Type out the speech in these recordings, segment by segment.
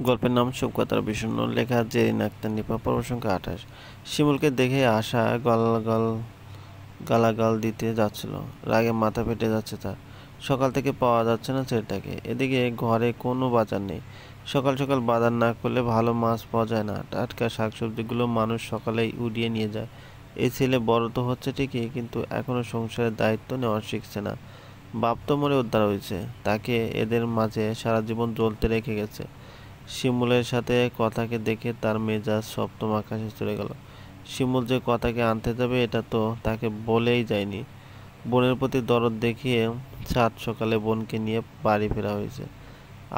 গল্পের নাম শোকপাতার বিষণ্ণ, লেখা জেরিন আক্তার নিপা, পর্ব সংখ্যা 28। শিমুলকে দেখে আশা গালাগাল দিতে যাচ্ছিল। রাগে মাথা ফেটে যাচ্ছে তার। সকাল থেকে পাওয়া যাচ্ছে না ছেলেটাকে। এদিকে ঘরে কোনো বাজার নেই। সকাল সকাল বাজার না করলে ভালো মাছ পাওয়া যায় না। টাটকা শাকসবজিগুলো মানুষ সকালেই উড়িয়ে নিয়ে যায়। এই ছেলে বড় তো হচ্ছে ঠিকই, কিন্তু এখনো সংসারের দায়িত্ব নেওয়া শিখছে না। বাপ তো মরে উদ্ধার হয়েছে, তাকে এদের মাঝে সারা জীবন জ্বলতে রেখে গেছে। শিমুলের সাথে কথাকে দেখে তার মেজাজ সপ্তম আকাশে চলে গেল। শিমুল যে কথাকে আনতে যাবে এটা তো তাকে বলেই যায়নি। বোনের প্রতি দরদ দেখিয়ে সাত সকালে বোনকে নিয়ে বাড়ি ফেরা হয়েছে।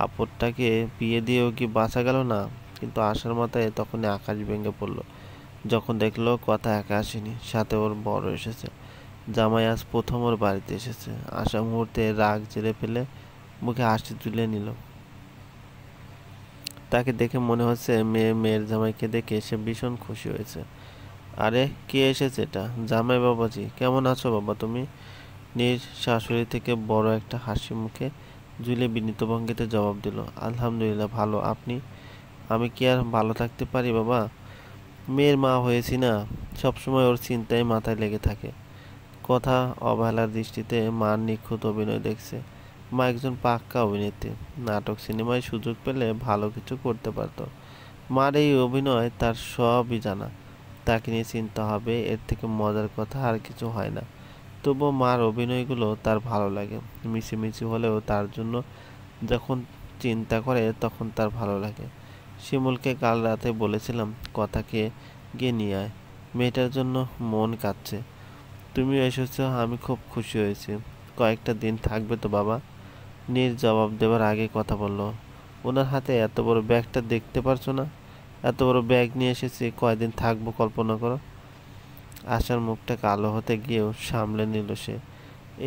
আপদটাকে বিয়ে দিয়েও কি বাঁচা গেল না? কিন্তু আশার মাথায় তখনই আকাশ ভেঙে পড়ল যখন দেখলো কথা একা আসেনি, সাথে ওর বড় এসেছে। জামাই আজ প্রথম ওর বাড়িতে এসেছে। আশা মুহূর্তে রাগ ঝেড়ে ফেলে মুখে হাসি তুলে নিল। তাকে দেখে মনে হচ্ছে মেয়ের জামাইকে দেখে সে ভীষণ খুশি হয়েছে। আরে কে এসেছে এটা? জামাই বাবাজি, কেমন আছো বাবা তুমি? নিজ শাশুড়ি থেকে বড় একটা হাসি মুখে জুলে বিনীত ভঙ্গিতে জবাব দিল, আলহামদুলিল্লাহ ভালো, আপনি? আমি কি আর ভালো থাকতে পারি বাবা? মেয়ের মা হয়েছি না, সবসময় ওর চিন্তায় মাথায় লেগে থাকে। কথা অবহেলার দৃষ্টিতে মার নিখুঁত অভিনয় দেখছে। মা একজন পাক্কা অভিনেত্রী, নাটক সিনেমায় সুযোগ পেলে ভালো কিছু করতে পারত। মার এই অভিনয় তার সবই জানা। তাকে নিয়ে চিন্তা হবে, এর থেকে মজার কথা আর কিছু হয় না। তবুও মার অভিনয়গুলো তার ভালো লাগে। মিছিমিছি হলেও তার জন্য যখন চিন্তা করে তখন তার ভালো লাগে। শিমুলকে কাল রাতে বলেছিলাম কথাকে গিয়ে নিয়ে আয়, মেয়েটার জন্য মন কাঁদছে। তুমিও এসেছো, আমি খুব খুশি হয়েছি। কয়েকটা দিন থাকবে তো বাবা? নীর জবাব দেবার আগে কথা বলল, ওনার হাতে এত বড় ব্যাগটা দেখতে পারছো না? এত বড় ব্যাগ নিয়ে এসেছি, কয়দিন থাকবো কল্পনা করো। আশার মুখটা কালো হতে গিয়েও সামলে নিল সে।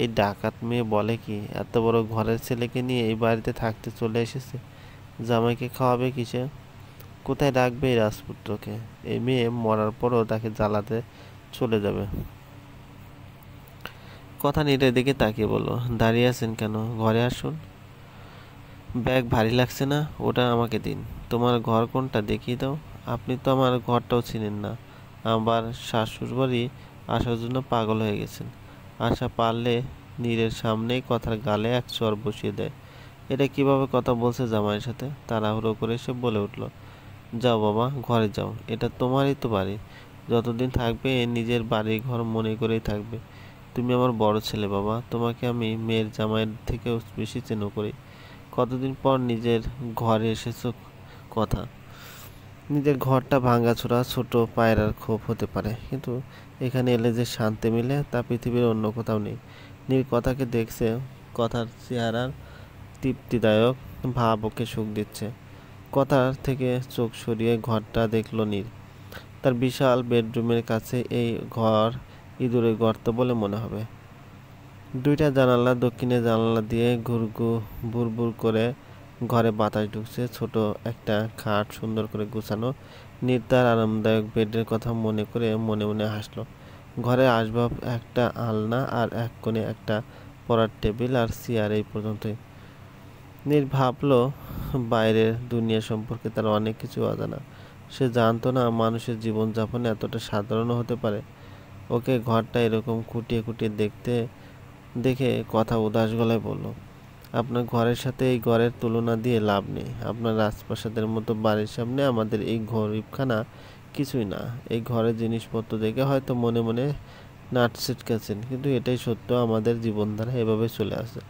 এই ডাকাত মেয়ে বলে কি, এত বড় ঘরের ছেলেকে নিয়ে এই বাড়িতে থাকতে চলে এসেছে? জামাইকে খাওয়াবে কিসে? কোথায় রাখবে এই রাজপুত্রকে? এই মেয়ে মরার পরও তাকে জ্বালাতে চলে যাবে। কথা নীরের দিকে তাকিয়ে বলল, দাঁড়িয়ে আছেন কেন, ঘরে আসুন। ব্যাগ ভারী লাগছে না? ওটা আমাকে দিন। তোমার ঘর কোনটা দেখিয়ে দাও। আপনি তো আমার ঘরটাও চিনেন না। আবার শ্বশুরবাড়ি আসার জন্য পাগল হয়ে গেছেন। আশা পারলে নীরের সামনেই কথার গালে এক চড় বসিয়ে দেয়। এটা কিভাবে কথা বলছে জামাইয়ের সাথে? তাড়াহুড়ো করে সে বলে উঠল, যাও বাবা, ঘরে যাও, এটা তোমারই তো বাড়ি। যতদিন থাকবে নিজের বাড়ি ঘর মনে করেই থাকবে। তুমি আমার বড় ছেলে বাবা, তোমাকে আমি মেয়ের জামাইয়ের থেকেও বেশি চেনো করি। কতদিন পর নিজের ঘরে এসেছো কথা। নিজের ঘরটা ভাঙাচোরা ছোট পায়রার খোপ হতে পারে, কিন্তু এখানে এলে যে শান্তি মিলে তা পৃথিবীর অন্য কোথাও নেই। নীর কথাকে দেখছে, কথার চেহারার তৃপ্তিদায়ক ভাব ওকে সুখ দিচ্ছে। কথার থেকে চোখ সরিয়ে ঘরটা দেখল নীর। তার বিশাল বেডরুমের কাছে এই ঘর ইঁদুরের গর্ত বলে মনে হবে। দুইটা জানালা, দক্ষিণে জানালা দিয়ে বুরবুর করে ঘরে বাতাস ঢুকছে। ছোট একটা খাট সুন্দর করে গুছানো। নীর তার আরামদায়ক বেডের কথা মনে করে মনে মনে হাসলো। ঘরে আসবাব একটা আলনা আর এক কোণে একটা পড়ার টেবিল আর চেয়ার, এই পর্যন্তই। নীর ভাবলো বাইরের দুনিয়া সম্পর্কে তার অনেক কিছু অজানা। সে জানতো না মানুষের জীবনযাপন এতটা সাধারণ হতে পারে। ওকে ঘরটা এরকম খুঁটিয়ে খুঁটিয়ে দেখে কথা উদাস গলায় বলল, আপনার ঘরের সাথে এই ঘরের তুলনা দিয়ে লাভ নেই। আপনার রাজপ্রাসাদের মতো বাড়ির সামনে আমাদের এই গরিবখানা কিছুই না। এই ঘরের জিনিসপত্র দেখে হয়তো মনে মনে নাট ছিটকাছেন, কিন্তু এটাই সত্য, আমাদের জীবনধারা এভাবে চলে আসে।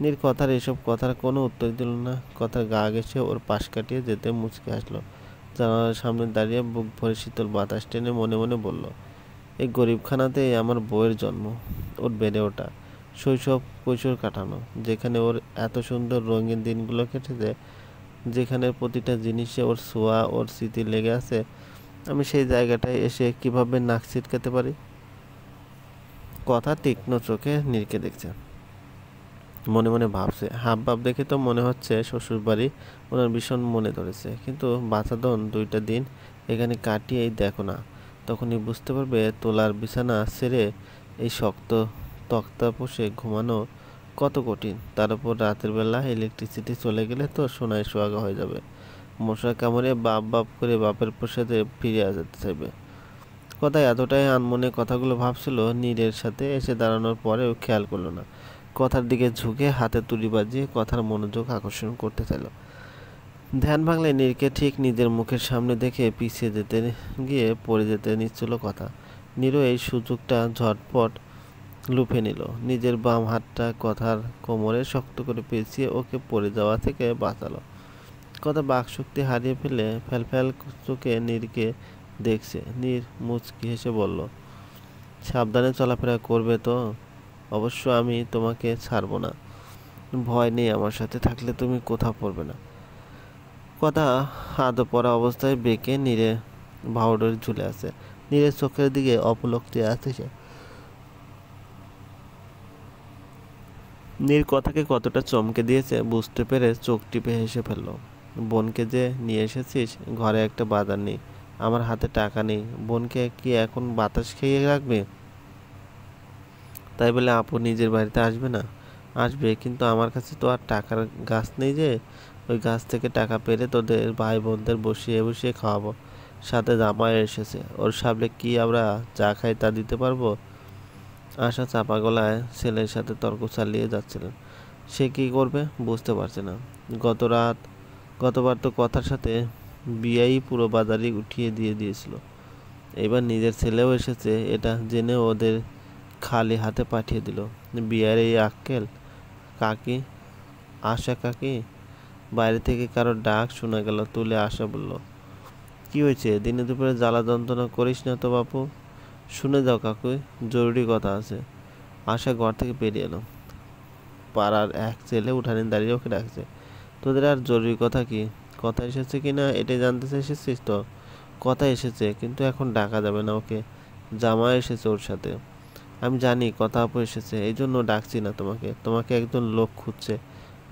নীর কথার এসব কথার কোনো উত্তর দিল না। কথার গা ঘেঁষে ওর পাশ কাটিয়ে যেতে মুচকে আসলো। জানালার সামনে দাঁড়িয়ে বুক ভরে শীতল বাতাস টেনে মনে মনে বলল, এই গরিবখানাতেই আমার বউয়ের জন্ম, ওর বেড়ে ওঠা, শৈশব কৈশোর কাটানো, যেখানে ওর এত সুন্দর রঙিন দিনগুলো কেটেছে, যেখানে প্রতিটা জিনিসে ওর ছোঁয়া, ওর স্মৃতি লেগে আছে। আমি সেই জায়গাটায় এসে কিভাবে নাক ছিটকাতে পারি? কথা তীক্ষ্ণ চোখে নীরকে দেখছে, মনে মনে ভাবছে। হাবভাব দেখে তো মনে হচ্ছে শ্বশুরবাড়ি ওনার ভীষণ মনে ধরেছে, কিন্তু বাঁচাধন দুইটা দিন এখানে কাটিয়েই দেখো না, তখনই বুঝতে পারবে তোলার বিছানা ছেড়ে এই শক্ত তক্তা পোষে ঘুমানো কত কঠিন। তার উপর রাতের বেলা ইলেকট্রিসিটি চলে গেলে তো সোনায় সোহাগা হয়ে যাবে। মশা কামড়ে বাপ বাপ করে বাপের প্রসাদে ফিরে যেতে চাইবে। কথায় এতটাই আনমনে কথাগুলো ভাবছিল, নীরের সাথে এসে দাঁড়ানোর পরেও খেয়াল করলো না। কথার দিকে ঝুঁকে হাতে তুলি বাজিয়ে কথার মনোযোগ আকর্ষণ করতে চাইল। ধ্যান ভাঙলে নীরকে ঠিক নিজের মুখের সামনে দেখে পিছিয়ে যেতে গিয়ে পড়ে যেতে নিচ্ছিল কথা। নীরও এই সুযোগটা ঝটপট লুফে নিল। নিজের বাম হাতটা কথার কোমরে শক্ত করে পেঁচিয়ে ওকে পড়ে যাওয়া থেকে বাঁচালো। কথা বাকশক্তি হারিয়ে ফেলে ফ্যালফ্যাল চোখে নীরকে দেখছে। নীর মুচকি হেসে বলল, সাবধানে চলাফেরা করবে তো? অবশ্য আমি তোমাকে ছাড়বো না। ভয় নেই, আমার সাথে থাকলে তুমি কোথাও পড়বে না। কথা আদো পড়া অবস্থায় বেঁকে নীরে ভাউডারে ঝুলে আছে। নীরের চোখের দিকে অপলক চেয়ে আছে সে। নীর কথাকে কতটা চমকে দিয়েছে বুঝতে পেরে চোখ টিপে হেসে ফেলল। বোনকে যে নিয়ে এসেছিস, ঘরে একটা বাজার নেই, আমার হাতে টাকা নেই, বোনকে কি এখন বাতাস খেয়ে রাখবে? তাই বলে আপু নিজের বাড়িতে আসবে না? আসবে, কিন্তু আমার কাছে তো আর টাকার গাছ নেই যে ওই গাছ থেকে টাকা পেরে তোদের ভাই বোনদের বসিয়ে বসিয়ে খাওয়াবো। সাথে জামাই এসেছে, ওর সামনে কি আমরা যা খাই তা দিতে পারবো? আশা চাপা গলায় ছেলের সাথে তর্ক চালিয়ে যাচ্ছিলেন। সে কি করবে বুঝতে পারছে না। গতবার তো কথার সাথে বিয়াই পুরো বাজারই উঠিয়ে দিয়েছিল। এবার নিজের ছেলেও এসেছে, এটা জেনে ওদের খালি হাতে পাঠিয়ে দিল। বিয়ার এই আক্কেল! কাকি, আশা কাকি! বাইরে থেকে কারোর ডাক শোনা গেল। তুলে আশা বলল, কি হয়েছে? দিনে দুপুরে জ্বালা যন্ত্রণা করিস না তো বাপু। শুনে যাও কাকুই, জরুরি কথা আছে। আশা ঘর থেকে বেরিয়ে এলো। পাড়ার এক ছেলে উঠানে দাঁড়িয়ে ওকে ডাকছে। তোদের আর জরুরি কথা কি? কথা এসেছে কিনা এটাই জানতে এসেছিস তো? কথা এসেছে, কিন্তু এখন ডাকা যাবে না ওকে। জামাই এসেছে ওর সাথে। আমি জানি কথা আপু এসেছে, এই জন্য ডাকছি না তোমাকে। তোমাকে একজন লোক খুঁজছে,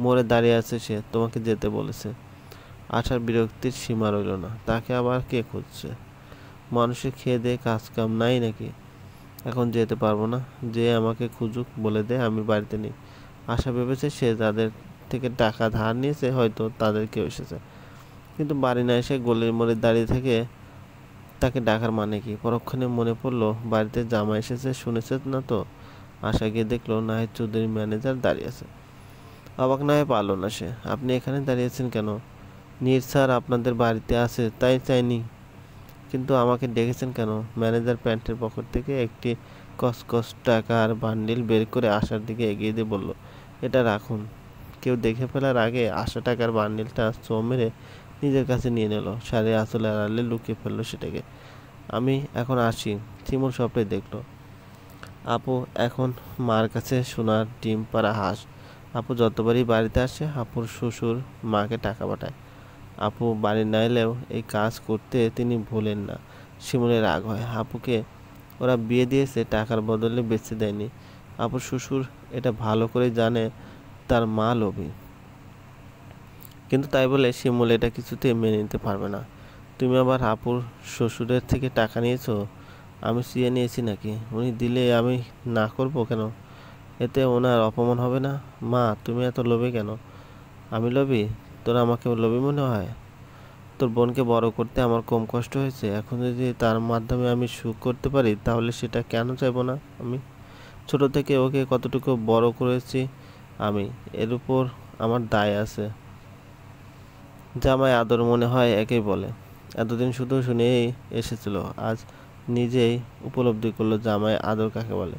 মোড়ে দাঁড়িয়ে আছে সে, তোমাকে যেতে বলেছে। আশার বিরক্তির সীমা রইল না। তাকে আবার কে খুঁজছে? মানুষের খেয়ে দিয়ে কাজ কাম নাই নাকি? এখন যেতে পারবো না। যে আমাকে খুঁজুক, বলে দে আমি বাড়িতে নেই। আশা ভেবেছে সে যাদের থেকে টাকা ধার নিয়েছে হয়তো তাদের কেউ এসেছে, কিন্তু বাড়ি না এসে গলির মোড়ে দাঁড়িয়ে থেকে তাকে ডাকার মানে কি? পরক্ষণে মনে পড়লো বাড়িতে জামা এসেছে, শুনেছে না তো? আশা গিয়ে দেখলো নাহিদ চৌধুরীর ম্যানেজার দাঁড়িয়ে আছে। অবাক না হয়ে পারল না সে। আপনি এখানে দাঁড়িয়েছেন কেন? নীর স্যার আপনাদের বাড়িতে আছে তাই চাইনি। কিন্তু আমাকে ডেকেছেন কেন? ম্যানেজার প্যান্টের পকেট থেকে একটি কসকস টাকার বান্ডিল বের করে আশার দিকে এগিয়ে দিয়ে বলল, এটা রাখুন। কেউ দেখে ফেলার আগে আশা টাকার বান্ডিলটা ছো মেরে নিজের কাছে নিয়ে নিল। শাড়ির আঁচলের আড়ালে লুকিয়ে ফেললো সেটাকে। আমি এখন আসি। শিমুল সবটাই দেখলো। আপু এখন মার কাছে সোনার ডিম পাড়া হাঁস। আপু যতবারই বাড়িতে আসে আপুর শ্বশুর মাকে টাকা পাঠায়। আপু বাড়ি না এলেও এই কাজ করতে তিনি ভোলেন না। শিমুলের রাগ হয়। আপুকে ওরা বিয়ে দিয়েছে, টাকার বদলে বেচে দেয়নি। আপুর শ্বশুর এটা ভালো করে জানে তার মা লোভী, কিন্তু তাই বলে শিমুল এটা কিছুতেই মেনে নিতে পারবে না। তুমি আবার আপুর শ্বশুরের থেকে টাকা নিয়েছো? আমি চেয়ে নিয়েছি নাকি? উনি দিলে আমি না করব কেন? এতে ওনার অপমান হবে না? মা তুমি এত লোভী কেন? আমি লোভী? তোর আমাকে লোভী মনে হয়? তোর বোনকে বড় করতে আমার কম কষ্ট হয়েছে? এখন যদি তার মাধ্যমে আমি সুখ করতে পারি তাহলে সেটা কেন চাইবো না আমি? ছোট থেকে ওকে কতটুকু বড় করেছি আমি, এর উপর আমার দায় আছে। জামাই আদর মনে হয় একেই বলে। এতদিন শুধু শুনেই এসেছিল, আজ নিজেই উপলব্ধি করলো জামাই আদর কাকে বলে।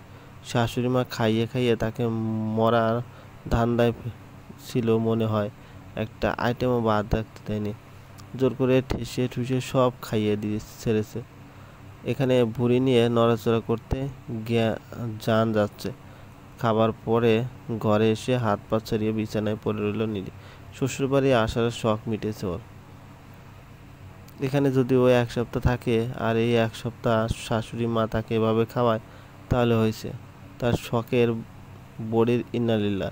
শাশুড়ি মা খাইয়ে খাইয়ে তাকে মরার ধান্দায় ছিল মনে হয়, একটা আইটেমও বাদ রাখতে দেয়নি। জোর করে ঠেসে ঠুসে সব খাইয়ে দিয়ে ছেড়েছে। এখানে ভুঁড়ি নিয়ে নড়াচড়া করতে জান যাচ্ছে। খাবার পরে ঘরে এসে হাত পা ছাড়িয়ে বিছানায় পড়ে রইল নীলি। শ্বশুরবাড়ি আসার শখ মিটেছে ওর। এখানে যদি ও এক সপ্তাহ থাকে আর এই এক সপ্তাহ শাশুড়ি মা তাকে এভাবে খাওয়ায় তাহলে হয়েছে তার শখের বড়ির ইন্নালিল্লাহ।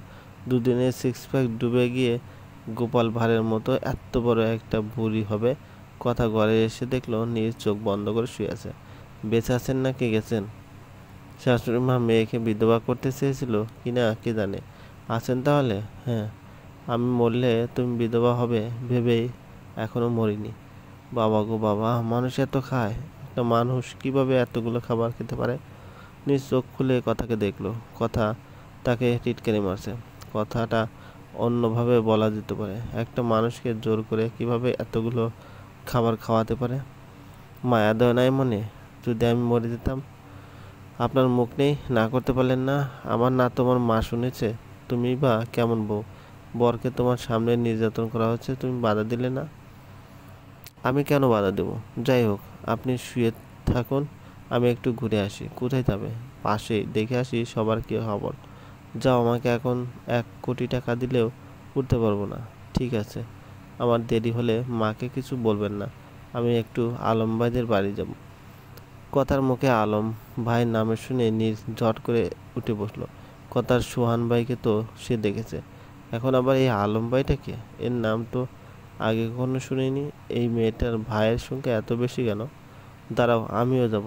দুদিনে সিক্স প্যাক ডুবে গিয়ে গোপাল ভাঁড়ের মতো এত বড় একটা ভুঁড়ি হবে। কথা ঘরে এসে দেখলো নীর চোখ বন্ধ করে শুয়ে আছে। বেঁচে আছেন নাকি গেছেন? শাশুড়ি মা মেয়েকে বিধবা করতে চেয়েছিল কিনা কে জানে। আছেন তাহলে? হ্যাঁ, আমি মরলে তুমি বিধবা হবে ভেবেই এখনো মরিনি। বাবা গো বাবা, মানুষ এত খায়? একটা মানুষ কিভাবে এতগুলো খাবার খেতে পারে? নিজ চোখ খুলে কথাকে দেখলো। কথা তাকে টিটকারি মারছে। কথাটা অন্যভাবে বলা যেতে পারে, একটা মানুষকে জোর করে কিভাবে এতগুলো খাবার খাওয়াতে পারে? মায়া দয়া নাই মনে? যদি আমি মরে যেতাম? আপনার মুখ নেই, না করতে পারলেন না? আমার না তোমার মা শুনেছে? তুমি বা কেমন বউ? বরকে তোমার সামনে নির্যাতন করা হচ্ছে, তুমি বাধা দিলে না? আমি কেন বাধা দেব? যাই হোক, আপনি শুয়ে থাকুন, আমি একটু ঘুরে আসি। কোথায় যাবে? পাশেই, দেখে আসি সবার কি খবর। যাও, আমাকে এখন 1 কোটি টাকা দিলেও উঠতে পারবো না। ঠিক আছে, আমার দেরি হলে মাকে কিছু বলবেন না। আমি একটু আলম ভাইদের বাড়ি যাব। কথার মুখে আলম ভাইয়ের নামে শুনে নীর ঝট করে উঠে বসলো। কথার সোহান ভাইকে তো সে দেখেছে, এখন আবার এই আলম ভাইটা কে? এর নাম তো আগে কখনো শুনিনি। এই মেয়েটার ভাইয়ের সংখ্যা এত বেশি কেন? দাঁড়াও, আমিও যাব।